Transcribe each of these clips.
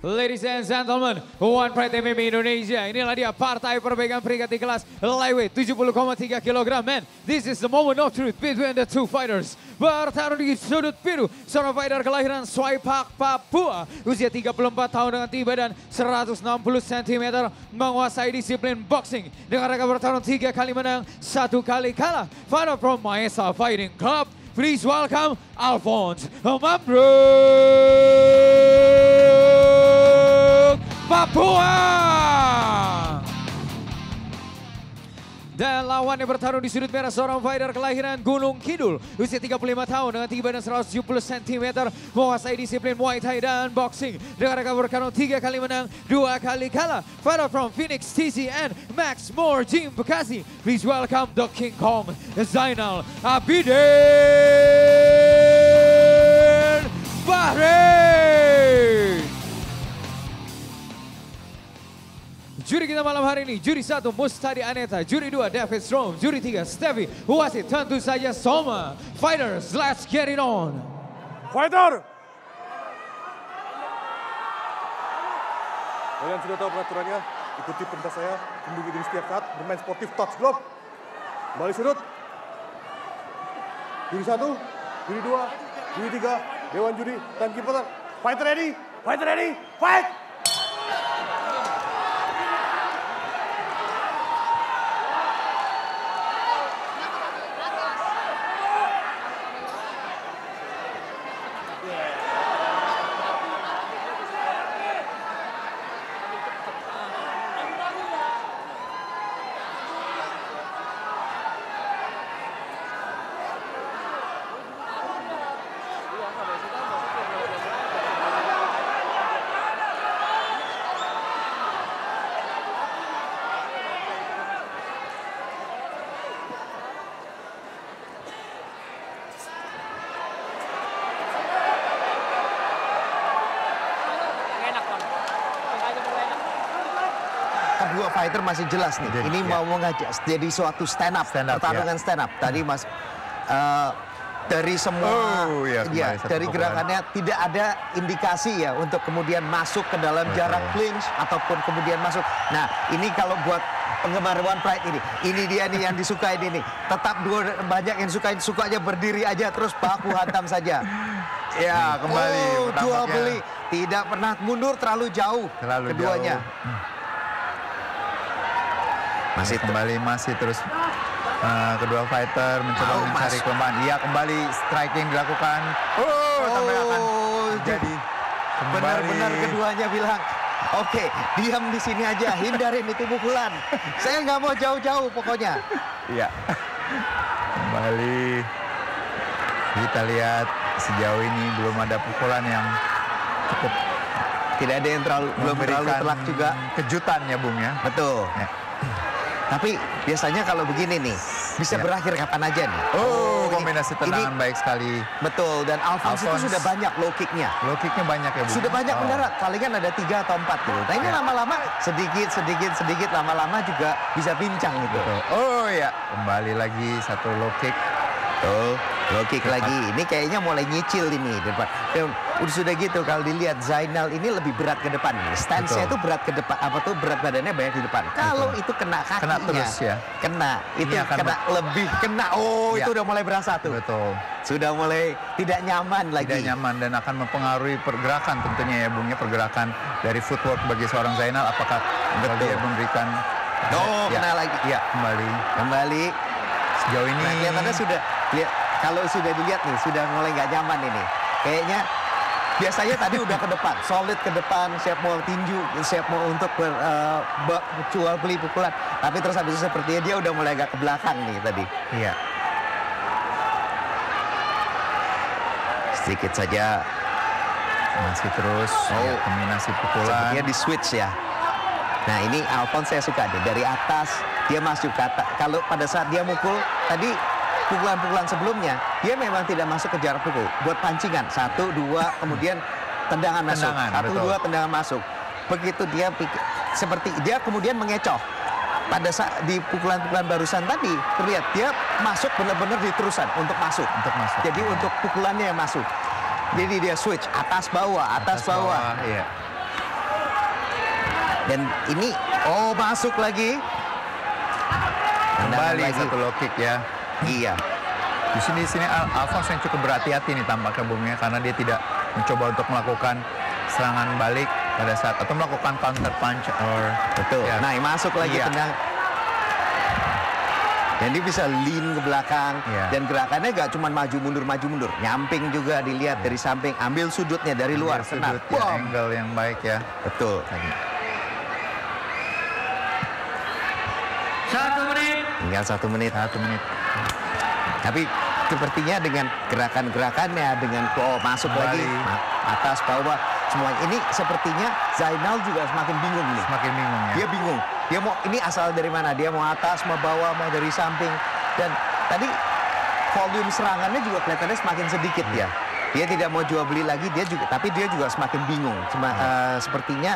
Ladies and gentlemen, One Pride MMA Indonesia. Inilah dia partai perbaikan peringkat di kelas lightweight 70,3 kg. Man, this is the moment of truth between the two fighters. Bertarung di sudut biru, seorang fighter kelahiran Swaipak, Papua. Usia 34 tahun dengan tinggi badan 160 cm. Menguasai disiplin boxing. Dengan reka bertarung 3 kali menang, 1 kali kalah. Fighter from Maesa Fighting Club. Please welcome Alphonse Mambruk, Papua. Dan lawannya bertarung di sudut merah, seorang fighter kelahiran Gunung Kidul. Usia 35 tahun dengan tinggi badan 170 cm. Menguasai disiplin Muay Thai dan boxing. Dengan reka bertarung 3 kali menang, 2 kali kalah. Fighter from Phoenix TCN, Max Moore Gym Bekasi. Please welcome the King Kong, Zainal Abidin Bahrain. Juri kita malam hari ini, juri 1 Mustadi Aneta, juri 2 David Strom, juri 3 Steffi, wasit tentu saja Soma. Fighters, let's get it on. Fighter! Kalian sudah tahu peraturannya, ikuti perintah saya, lindungi diri setiap saat, bermain sportif, touch glove. Balik sudut. Juri 1, juri 2, juri 3, Dewan Juri, timekeeper. Fighter ready, fight! Dua fighter masih jelas nih. Ini mau mengajak jadi suatu stand up pertarungan stand up. Tadi Mas dari semua dari gerakannya tidak ada indikasi ya untuk kemudian masuk ke dalam jarak clinch ataupun kemudian masuk. Nah, ini kalau buat penggemar One Pride ini dia nih yang disukai ini. Tetap banyak yang sukanya berdiri aja terus baku hantam saja. Ya, kembali jual beli, tidak pernah mundur terlalu jauh keduanya. Masih terus kedua fighter mencoba mencari kelemahan. Iya, kembali striking dilakukan. Sampai akan jadi benar-benar keduanya bilang, oke, diam di sini aja, hindarin itu pukulan. Saya nggak mau jauh-jauh pokoknya. Iya. Kembali kita lihat sejauh ini belum ada pukulan yang cukup. Tidak ada yang belum terlalu telak juga. Kejutan ya, Bung ya. Betul. Ya. Tapi biasanya kalau begini nih, bisa berakhir kapan aja nih. Kombinasi tendangan baik sekali. Betul, dan Alphonse itu sudah banyak low kicknya. Low kicknya banyak ya, Bu? Sudah banyak mendarat, palingan ada 3 atau 4 gitu. Nah ini lama-lama sedikit, lama-lama juga bisa bincang gitu. Oh ya, kembali lagi satu low kick. Tuh, low kick lagi. Ini kayaknya mulai nyicil ini depan. Sudah gitu kalau dilihat Zainal ini lebih berat ke depan. Stance-nya itu berat ke depan, berat badannya banyak di depan. Kalau itu kena kakinya, terus ya. Lebih kena. Itu udah mulai berasa tuh. Betul. Sudah mulai tidak nyaman lagi. Tidak nyaman dan akan mempengaruhi pergerakan tentunya ya, Bung ya, pergerakan dari footwork bagi seorang Zainal. Apakah dia memberikan? Kena lagi. Ya, kembali. Sejauh ini kelihatannya sudah kalau sudah dilihat nih sudah mulai nggak nyaman ini. Kayaknya biasanya tadi udah ke depan, solid ke depan, siap mau tinju, siap mau untuk jual beli pukulan. Tapi terus habis itu sepertinya dia udah mulai agak ke belakang nih tadi. Iya. Sedikit saja masih terus kombinasi pukulan. Sepertinya di switch ya. Nah ini Alphonse saya suka deh, dari atas dia masuk ke atas. Kalau pada saat dia mukul tadi pukulan-pukulan sebelumnya dia memang tidak masuk ke jarak pukul. Buat pancingan 1, 2 kemudian tendangan masuk. 1, 2 tendangan masuk. Begitu dia seperti dia kemudian mengecoh. Pada saat di pukulan-pukulan barusan tadi terlihat dia masuk benar-benar di terusan untuk masuk. Jadi untuk pukulannya yang masuk. Jadi dia switch atas bawah. Iya. Dan ini, masuk lagi. Kembali satu low kick ya. Iya. Di sini Alphonse yang cukup berhati-hati nih tampaknya bunganya, karena dia tidak mencoba untuk melakukan serangan balik pada saat atau melakukan counter punch Betul. Ya. Nah, masuk lagi Iya. tendang. Dan dia bisa lean ke belakang. Iya. Dan gerakannya gak cuma maju mundur. Nyamping juga dilihat dari samping. Ambil sudutnya dari luar. Sudut ya, angle yang baik ya. Betul. 1 menit. Tinggal 1 menit. 1 menit. Tapi sepertinya dengan gerakan-gerakannya, dengan masuk Kembali. lagi, atas, bawah, semua ini sepertinya Zainal juga semakin bingung nih. Semakin bingung ya. Dia bingung. Dia mau ini asal dari mana? Dia mau atas, mau bawah, mau dari samping. Dan tadi volume serangannya juga kelihatannya semakin sedikit ya. Dia tidak mau jual beli lagi, tapi dia juga semakin bingung. Sepertinya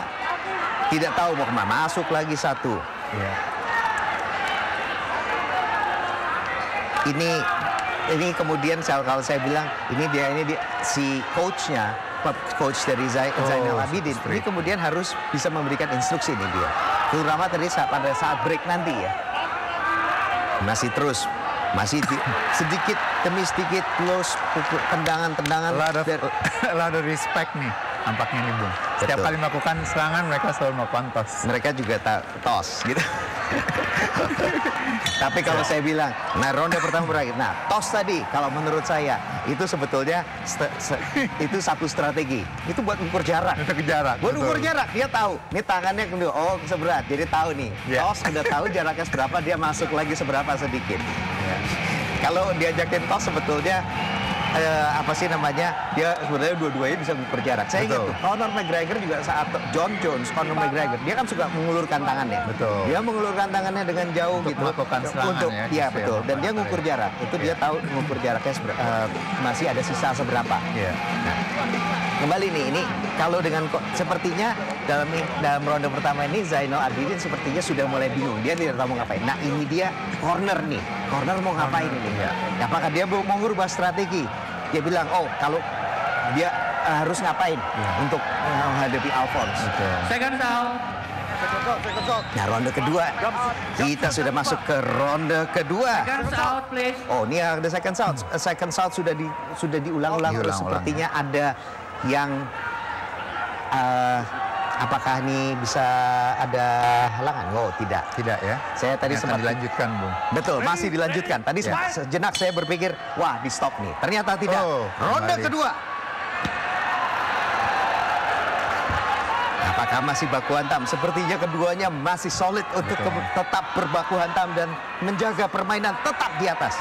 tidak tahu mau kemana. Masuk lagi 1. Iya. Ini kemudian kalau saya bilang ini dia si coachnya, coach dari Zainal Abidin, ini kemudian harus bisa memberikan instruksi ini dia. Terutama tadi pada saat break nanti ya. Masih sedikit demi sedikit close, tendangan. A lot of respect nih tampaknya nih Bung. Setiap Betul. kali melakukan serangan mereka selalu melakukan toss. Mereka juga toss gitu. Tapi kalau saya bilang, ronde pertama berakhir. Nah, toss tadi kalau menurut saya itu sebetulnya itu satu strategi. Itu buat ukur jarak. Untuk jarak. Buat ukur jarak, dia tahu. Ini tangannya seberat, jadi tahu nih. Toss udah tahu jaraknya seberapa, dia masuk lagi seberapa sedikit. Kalau diajakin toss sebetulnya dia sebenarnya dua-duanya bisa mengukur jarak. Saya ingat tuh, Conor McGregor juga saat John Jones, Conor McGregor, dia kan suka mengulurkan tangannya. Betul. Dia mengulurkan tangannya dengan jauh Untuk gitu. melakukan serangan ya. Iya betul. Dan dia mengukur jarak. Itu dia tahu mengukur jaraknya masih ada sisa seberapa. Iya. Nah, kembali nih, ini kalau dengan sepertinya dalam ronde pertama ini Zainal Abidin sepertinya sudah mulai bingung. Dia tidak tahu mau ngapain. Nah, ini dia corner nih. Corner mau ngapain ini? Iya. Apakah dia mau merubah strategi? Dia bilang, kalau dia harus ngapain untuk menghadapi Alphonse. Second down. Nah, ronde kedua. Kita sudah masuk ke ronde kedua. Second out, please. Ini ada second sound. Second sound sudah diulang-ulang terus. Sepertinya ada yang apakah ini bisa ada halangan? Tidak. Tidak ya. Saya tadi sempat dilanjutkan, Bung. Betul, masih dilanjutkan. Tadi sejenak saya berpikir, wah di stop nih. Ternyata tidak. Ronde kedua. Apakah masih baku hantam? Sepertinya keduanya masih solid untuk tetap berbaku hantam dan menjaga permainan tetap di atas.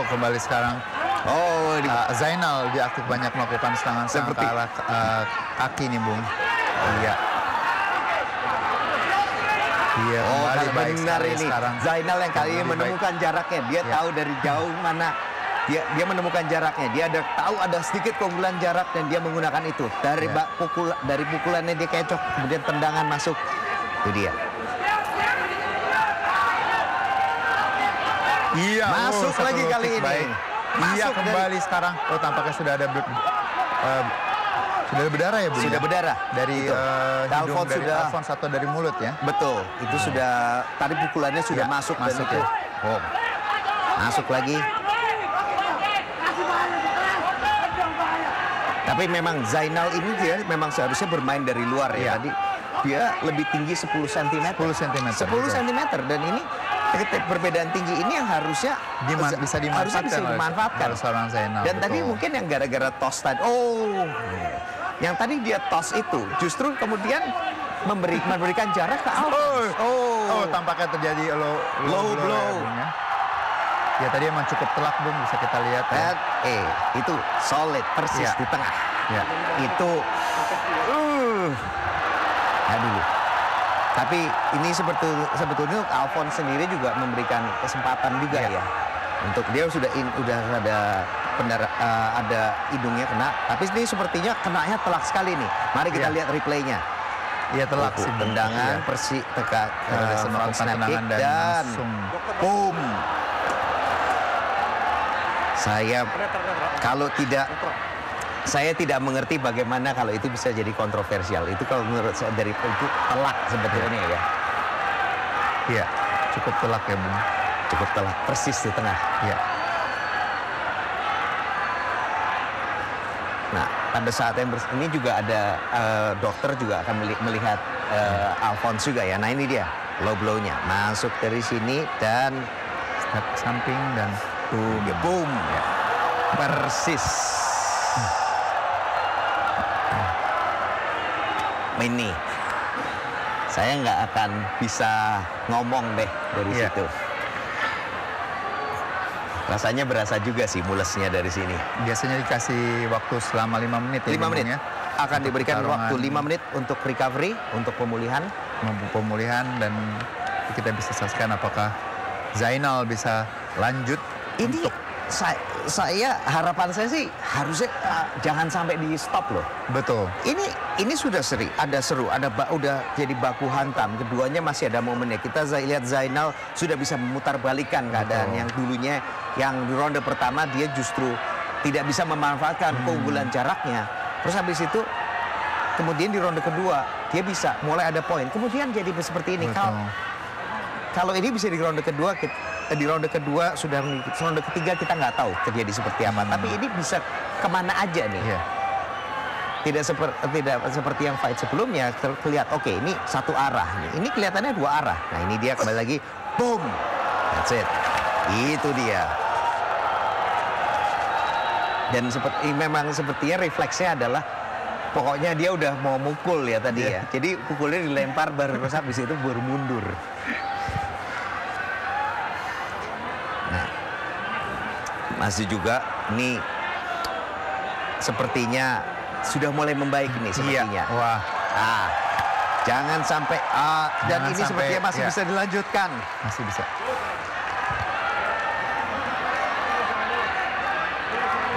Kembali sekarang. Zainal dia aktif banyak melakukan serangan ke arah kaki nih, Bung. Iya. Iya, kembali baik benar ini. Sekarang. Zainal yang kali ini menemukan jaraknya. Dia tahu dari jauh mana. Dia menemukan jaraknya. Dia tahu ada sedikit keunggulan jarak dan dia menggunakan itu. Dari pukulannya dia kecok, kemudian tendangan masuk. Itu dia. Iya, masuk lagi kali ini. Baik. Iya, kembali sekarang. Tampaknya sudah ada sudah berdarah ya, Bu? Sudah berdarah. Dari hidung, dari Alphonse atau dari mulut ya? Betul. Itu sudah, tadi pukulannya sudah masuk dan itu. Masuk lagi. Tapi memang Zainal ini dia memang seharusnya bermain dari luar ya. Tadi dia lebih tinggi 10 cm. 10 cm. Dan ini perbedaan tinggi ini yang harusnya bisa dimanfaatkan oleh seorang Zainal. Dan tadi mungkin yang gara-gara toss tadi. Yang tadi dia toss itu justru kemudian memberikan jarak ke Alphonse. Tampaknya terjadi low blow. Ya tadi emang cukup telak, Bung, bisa kita lihat. Itu solid persis di tengah. Itu dulu. Tapi ini sebetulnya Alphonse sendiri juga memberikan kesempatan juga ya. Untuk dia sudah ada hidungnya kena, tapi ini sepertinya kenanya telak sekali nih. Mari kita lihat replaynya. Iya, telak sih. Tendangan persi tekat front snap kick dan boom. Saya kalau tidak, saya tidak mengerti bagaimana kalau itu bisa jadi kontroversial. Itu kalau menurut saya dari itu telak sebetulnya ya. Iya, cukup telak ya Bung. Cukup telak, persis di tengah. Iya. Nah, pada saat yang ini juga ada dokter juga akan melihat Alphonse juga ya. Nah ini dia low blow-nya. Masuk dari sini dan Step samping dan boom. Ya, boom. Ya. Persis. Ini. Saya nggak akan bisa ngomong deh dari situ. Rasanya berasa juga sih mulesnya dari sini. Biasanya dikasih waktu selama 5 menit ya. 5 menit. Akan diberikan waktu 5 menit untuk recovery, untuk pemulihan. Pemulihan dan kita bisa saksikan apakah Zainal bisa lanjut. Ini untuk... saya harapan saya sih harusnya jangan sampai di stop loh. Betul. Ini sudah seru, udah jadi baku hantam. Keduanya masih ada momennya. Kita lihat Zainal sudah bisa memutar balikan keadaan yang dulunya yang di ronde pertama dia justru tidak bisa memanfaatkan keunggulan jaraknya. Terus habis itu kemudian di ronde kedua dia bisa mulai ada poin. Kemudian jadi seperti ini. Kalau ini bisa di ronde kedua, sudah ronde ketiga kita nggak tahu terjadi seperti apa. Tapi ini bisa kemana aja nih. Tidak seperti yang fight sebelumnya terlihat. Oke, ini satu arah. Ini kelihatannya dua arah. Nah ini dia kembali lagi, boom, that's it. Itu dia. Dan memang sepertinya refleksnya adalah pokoknya dia udah mau mukul ya tadi ya. Jadi pukulnya dilempar baru habis itu baru mundur. Masih juga ini sepertinya sudah mulai membaik nih sepertinya. Wah. Jangan sampai dan ini sepertinya masih bisa dilanjutkan. Masih bisa.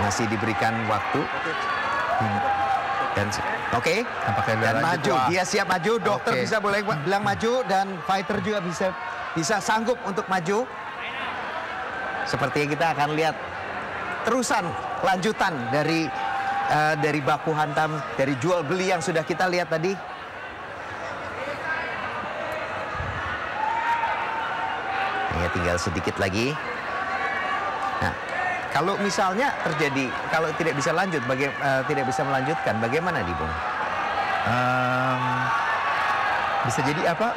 Masih diberikan waktu. Dan dan maju. Dia siap maju. Dokter bisa boleh bilang maju dan fighter juga bisa sanggup untuk maju. Sepertinya kita akan lihat terusan lanjutan dari baku hantam, dari jual beli yang sudah kita lihat tadi. Ya, tinggal sedikit lagi. Nah, kalau misalnya terjadi, kalau tidak bisa lanjut, tidak bisa melanjutkan, bagaimana nih, Bung? Bisa jadi apa?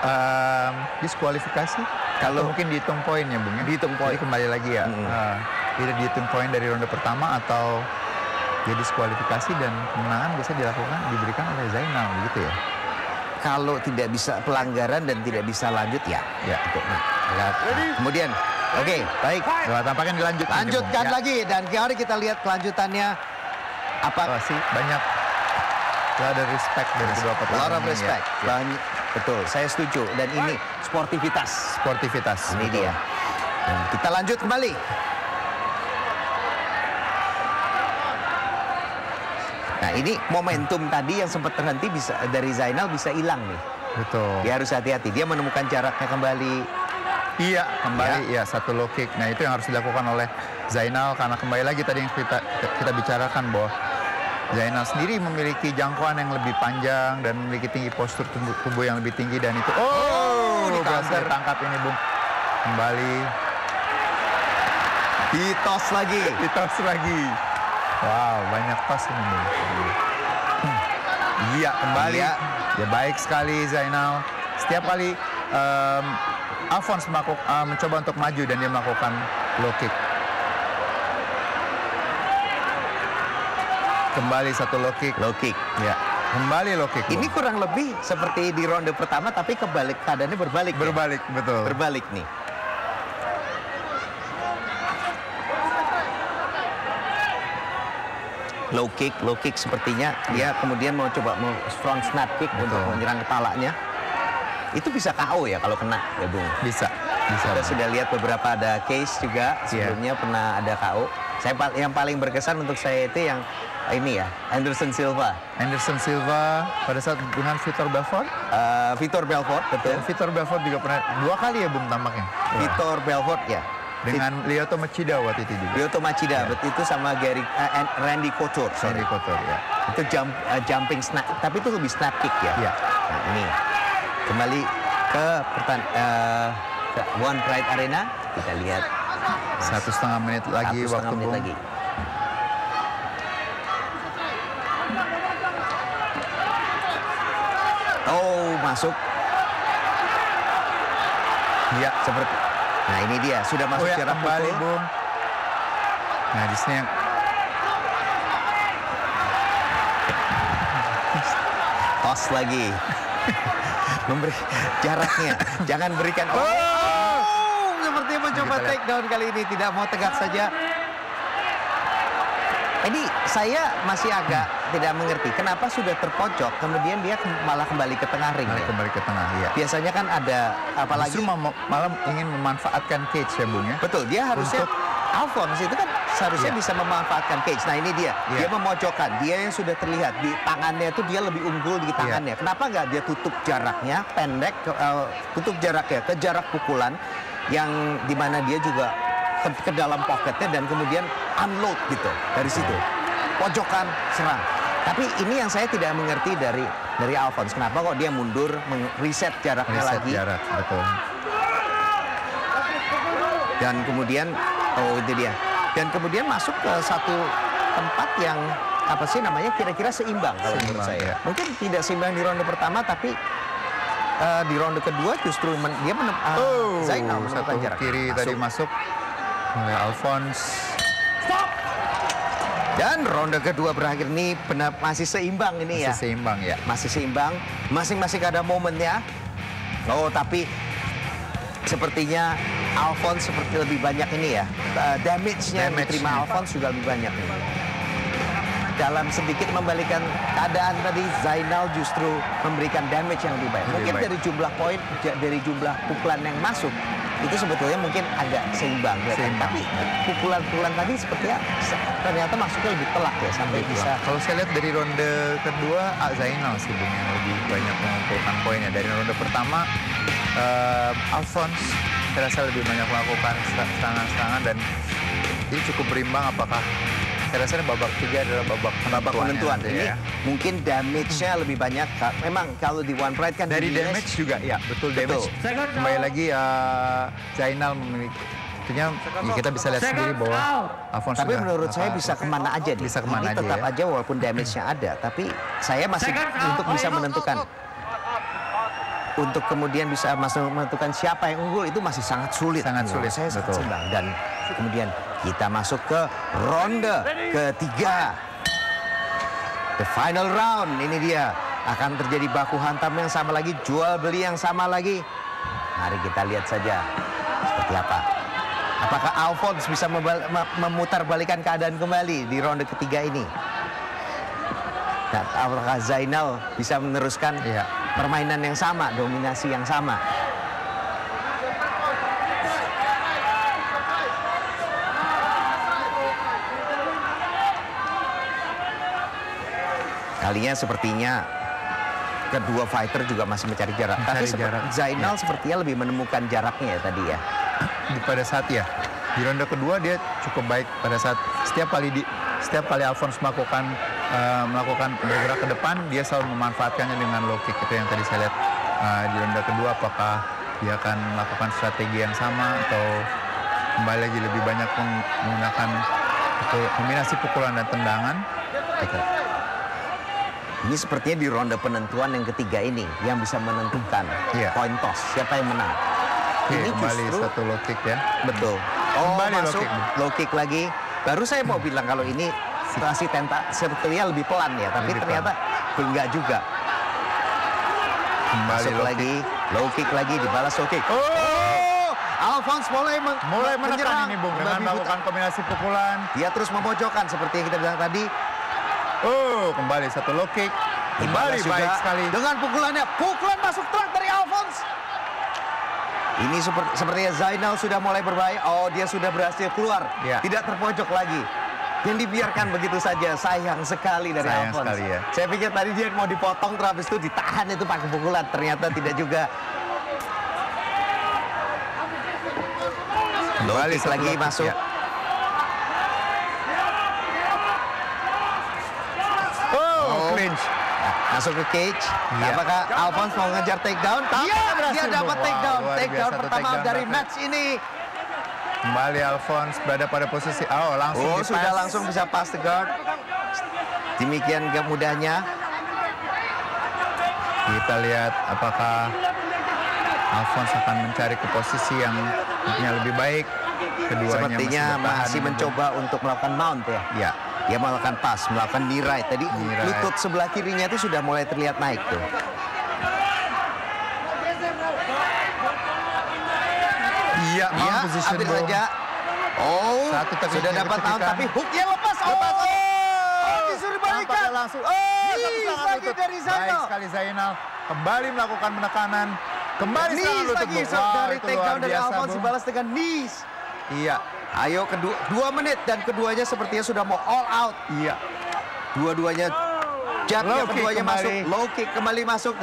Diskualifikasi. Kalau mungkin dihitung poin ya, Bung. Dihitung poin. Jadi kembali lagi ya. Tidak dihitung poin dari ronde pertama atau jadi diskualifikasi dan kemenangan bisa diberikan oleh Zainal gitu ya. Kalau tidak bisa pelanggaran dan tidak bisa lanjut ya. Kemudian baik. Tampaknya lanjutkan lagi dan mari kita lihat kelanjutannya apa sih banyak ada respect dari kedua petarung. Lot of respect. Banyak, betul. Saya setuju dan ini sportivitas. Ini betul. Dia. Dan kita lanjut kembali. Nah ini momentum tadi yang sempat terhenti dari Zainal bisa hilang nih. Betul. Dia harus hati-hati. Dia menemukan jaraknya kembali. Iya, kembali ya satu low kick. Nah itu yang harus dilakukan oleh Zainal karena kembali lagi tadi yang kita bicarakan bahwa Zainal sendiri memiliki jangkauan yang lebih panjang dan memiliki tinggi postur tubuh yang lebih tinggi dan itu berhasil tangkap ini, Bung. Kembali. Ditos lagi. Wow, banyak tos ini, Bung. Iya, kembali. Ya baik sekali Zainal. Setiap kali Alphonse mencoba untuk maju dan dia melakukan low kick. Kembali satu low kick. Ya, kembali low kick. Ini kurang lebih seperti di ronde pertama tapi keadaannya berbalik. Betul. Berbalik nih. Low kick sepertinya dia kemudian mau front snap kick untuk menyerang kepalanya. Itu bisa KO ya kalau kena ya, Bung? Bisa. Kita sudah lihat beberapa ada case juga sebelumnya pernah ada KO. Yang paling berkesan untuk saya itu yang ini ya, Anderson Silva pada saat dengan Vitor Belfort. Vitor Belfort, betul. Vitor Belfort juga pernah 2 kali ya, Bung, tampaknya. Vitor Belfort ya. Dengan Lyoto Machida waktu itu juga. Lyoto Machida, itu sama Randy Couture. Randy Couture, ya. Itu jumping snap, tapi itu lebih snap kick ya. Iya. Nah, ini kembali ke One Pride Arena, kita lihat 1,5 menit lagi waktu lagi. Oh, masuk. Ya, seperti. Nah, ini dia sudah masuk jarak kembali, pukul. Bung. Nah, di sini tos lagi. Memberi jaraknya. Jangan berikan. Oh, seperti mencoba take down kali ini, tidak mau tegak saja. Ini saya masih agak tidak mengerti kenapa sudah terpojok, kemudian dia malah kembali ke tengah ring. Kembali ke tengah, ya. Biasanya kan ada, apalagi justru malah ingin memanfaatkan cage ya, Bung ya. Betul, dia harusnya Alphonse itu kan seharusnya bisa memanfaatkan cage. Nah, ini dia, dia memojokkan, dia yang sudah terlihat di tangannya itu dia lebih unggul di tangannya. Kenapa nggak dia tutup jaraknya pendek, tutup jaraknya ke jarak pukulan yang dimana dia juga ke dalam pocketnya dan kemudian unload gitu dari situ, pojokan serang. Tapi ini yang saya tidak mengerti dari Alphonse, kenapa kok dia mundur reset jaraknya lagi? Jarak, betul. Dan kemudian itu dia. Dan kemudian masuk ke satu tempat yang apa sih namanya kira-kira seimbang kalau menurut saya. Mungkin tidak seimbang di ronde pertama, tapi di ronde kedua justru dia Zainal satu jarak kiri tadi masuk oleh Alphonse. Dan ronde kedua berakhir ini masih seimbang ini ya. Masih seimbang ya. Masih seimbang, masing-masing ada momennya. Oh, tapi sepertinya Alphonse seperti lebih banyak ini ya. Damage-nya yang diterima Alphonse juga lebih banyak ini. Dalam sedikit membalikan keadaan tadi, Zainal justru memberikan damage yang lebih baik. Mungkin dari jumlah poin, dari jumlah pukulan yang masuk, itu sebetulnya mungkin agak seimbang. Tapi pukulan-pukulan tadi sepertinya ternyata masuknya lebih telak ya, sampai bisa. Kalau saya lihat dari ronde kedua, Zainal sih Bung yang lebih banyak mengumpulkan poinnya. Dari ronde pertama, Alphonse saya rasa lebih banyak melakukan serangan-serangan dan ini cukup berimbang. Apakah saya rasa babak 3 adalah babak penentuan. Ini ya. Mungkin damage-nya lebih banyak. Memang kalau di One Pride kan dari damage juga ya, betul damage. Kembali lagi Zainal memiliki. Tentunya ya kita bisa lihat sendiri bahwa Alphonse. Tapi menurut saya bisa kemana aja nih. Bisa kemana ini tetap aja walaupun damage-nya ada, tapi saya masih untuk bisa menentukan. Untuk kemudian bisa menentukan siapa yang unggul itu masih sangat sulit. Sangat sulit. Saya sangat seimbang. Dan kemudian kita masuk ke ronde ketiga. The final round, ini dia. Akan terjadi baku hantam yang sama lagi, jual beli yang sama lagi. Mari kita lihat saja seperti apa. Apakah Alphonse bisa memutarbalikkan keadaan kembali di ronde ketiga ini? Dan apakah Zainal bisa meneruskan permainan yang sama, dominasi yang sama? Kalinya sepertinya kedua fighter juga masih mencari jarak. Tapi Zainal sepertinya lebih menemukan jaraknya ya tadi ya. Pada saat di ronde kedua dia cukup baik pada saat setiap kali Alphonse melakukan bergerak ke depan, dia selalu memanfaatkannya dengan low kick. Itu yang tadi saya lihat di ronde kedua, apakah dia akan melakukan strategi yang sama atau kembali lagi lebih banyak menggunakan kombinasi pukulan dan tendangan. Ini sepertinya di ronde penentuan yang ketiga ini yang bisa menentukan coin toss, siapa yang menang. Ini kembali justru satu low kick ya. Betul. Kembali masuk low kick lagi. Baru saya mau bilang kalau ini situasi sebetulnya lebih pelan ya, tapi ternyata enggak juga. Kembali masuk lagi, low kick lagi, dibalas low kick. Alphonse mulai menekan ini Bung dengan melakukan kombinasi pukulan. Dia terus memojokkan seperti yang kita bilang tadi. Kembali satu low kick. Kembali baik sekali. Dengan pukulan masuk truk dari Alphonse. Ini sepertinya Zainal sudah mulai berbahaya. Dia sudah berhasil keluar. Tidak terpojok lagi. Yang dibiarkan begitu saja. Sayang sekali dari Alphonse. Sekali ya. Saya pikir tadi dia mau dipotong, terus habis itu ditahan itu pakai pukulan. Ternyata tidak juga. Low kick satu lagi low kick, masuk. ya. Oh, clinch. Masuk ke cage. Iya. Apakah Alphonse mau ngejar takedown? Iya, dia dapat takedown. Wow, luar Takedown biasa, pertama takedown dari dapat. match ini. Kembali Alphonse berada pada posisi, langsung Oh, di-pass. sudah langsung bisa pass the guard. Demikian mudahnya. Kita lihat apakah Alphonse akan mencari ke posisi yang lebih baik. Keduanya Sepertinya bertahan masih mencoba untuk melakukan mount ya. Ya, Dia melakukan pass, melakukan knee right. Tadi Knee right. lutut sebelah kirinya itu sudah mulai terlihat naik tuh. iya, Ya, mount position ambil bro. saja. Oh, Satu teknik sudah dapat mount, diberikan. tapi hooknya lepas. Disuruh balikan. Nampaknya langsung. Satu Knees serangan lagi lutut. dari Zainal. Baik sekali Zainal. Kembali melakukan penekanan. Kembali serangan Knees lutut. lagi Bro. Wow, dari itu takedown luar dari biasa, Alphonse Bro. dibalas dengan knees. Iya, Ayo, 2 menit dan keduanya sepertinya sudah mau all out. iya. Dua-duanya jabnya Low kick keduanya kembali. masuk, low kick kembali masuk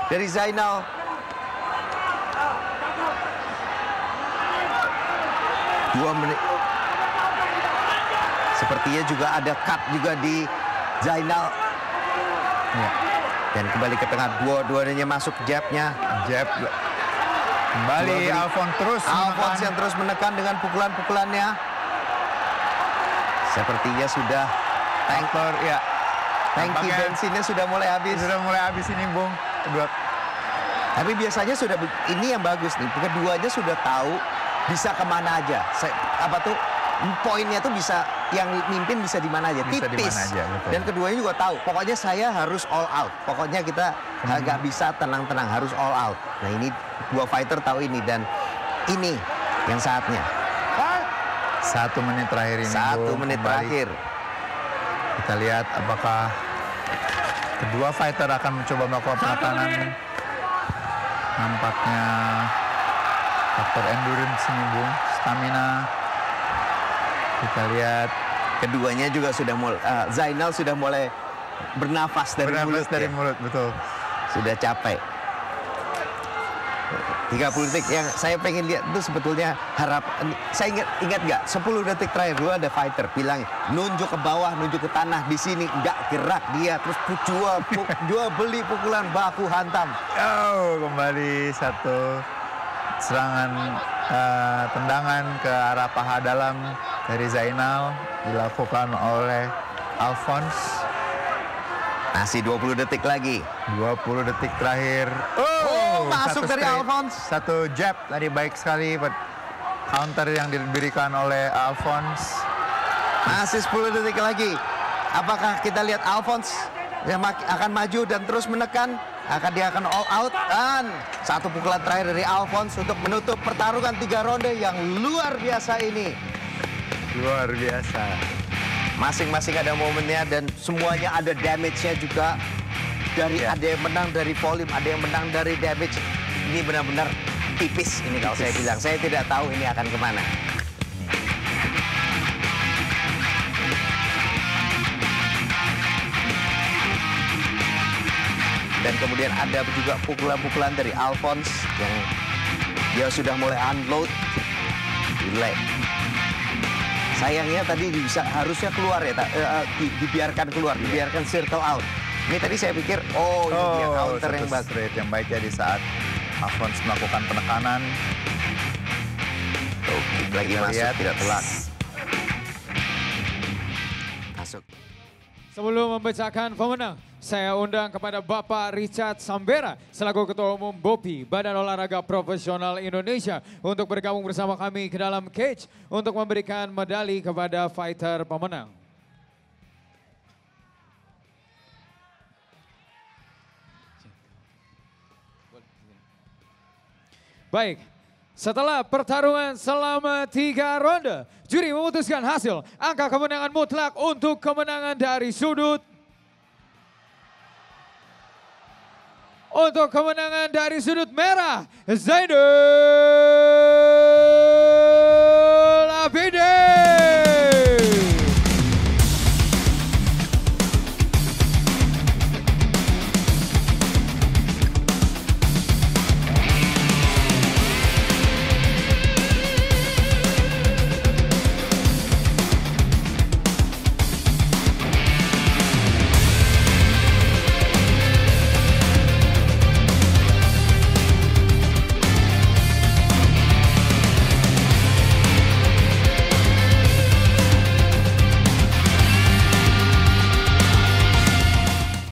dari Zainal. Dua menit. Sepertinya juga ada cut juga di Zainal. Iya. Dan kembali ke tengah, dua-duanya masuk jabnya. Jab. Kembali Dua- Alphonse terus Alphonse menekan. yang terus menekan dengan pukulan-pukulannya. Sepertinya sudah Faktor, ya. tangki Tampaknya bensinnya sudah mulai habis. Sudah mulai habis ini, Bung. Kedua. Tapi biasanya sudah ini yang bagus nih. Keduanya sudah tahu bisa kemana aja. Apa tuh poinnya tuh bisa yang mimpin bisa di mana aja. Bisa di Tipis. mana aja, betul. Dan keduanya juga tahu. Pokoknya saya harus all out. Pokoknya kita nggak bisa tenang-tenang. Harus all out. Nah ini dua fighter tahu ini dan ini yang saatnya. 1 menit terakhir ini. 1 Bung. menit Kembali. terakhir. Kita lihat apakah kedua fighter akan mencoba melakukan penekanan. Nampaknya faktor endurance ini, Bung. Stamina. Kita lihat Keduanya juga sudah mulai. Zainal sudah mulai bernafas dari mulut. bernafas dari ya. mulut, betul. Sudah capek. 30 detik yang saya pengen lihat itu sebetulnya saya ingat nggak 10 detik terakhir dulu ada fighter bilang nunjuk ke bawah, nunjuk ke tanah di sini nggak gerak dia terus jual beli pukulan baku hantam. Oh, kembali satu serangan tendangan ke arah paha dalam dari Zainal dilakukan oleh Alphonse. Masih 20 detik lagi. 20 detik terakhir. Masuk satu dari straight. Alphonse. Satu jab tadi baik sekali buat counter yang diberikan oleh Alphonse. Masih 10 detik lagi. Apakah kita lihat Alphonse yang akan maju dan terus menekan? Dia akan all out dan satu pukulan terakhir dari Alphonse untuk menutup pertarungan 3 ronde yang luar biasa ini. Luar biasa. Masing-masing ada momennya dan semuanya ada damage-nya juga. Ada yang menang dari volume, ada yang menang dari damage. Ini benar-benar tipis ini kalau saya bilang. Saya tidak tahu ini akan kemana. Dan kemudian ada juga pukulan-pukulan dari Alphonse yang dia sudah mulai unload. Gila. Sayangnya tadi harusnya keluar ya, dibiarkan keluar, dibiarkan circle out. Ini tadi saya pikir, ini dia counter yang bagus. Straight yang baik ya di saat Alphonse melakukan penekanan. Lagi Kita masuk, lihat. tidak telak. Masuk. Sebelum membacakan pemenang, saya undang kepada Bapak Richard Sambera selaku Ketua Umum BOPI, Badan Olahraga Profesional Indonesia, untuk bergabung bersama kami ke dalam cage untuk memberikan medali kepada fighter pemenang. Baik, setelah pertarungan selama 3 ronde, juri memutuskan hasil angka kemenangan mutlak untuk kemenangan dari sudut. Untuk kemenangan dari sudut merah, Zainal